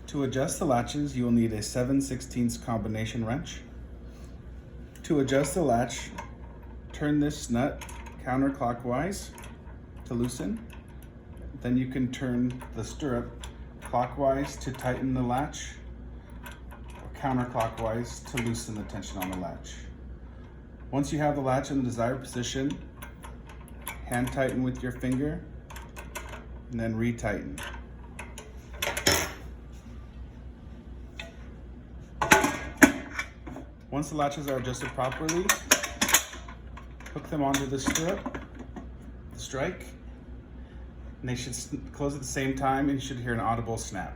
To adjust the latches, you will need a 7/16 combination wrench. To adjust the latch, turn this nut counterclockwise to loosen. Then you can turn the stirrup clockwise to tighten the latch, or counterclockwise to loosen the tension on the latch. Once you have the latch in the desired position, hand tighten with your finger and then retighten. Once the latches are adjusted properly, hook them onto the stirrup, the strike, and they should close at the same time, and you should hear an audible snap.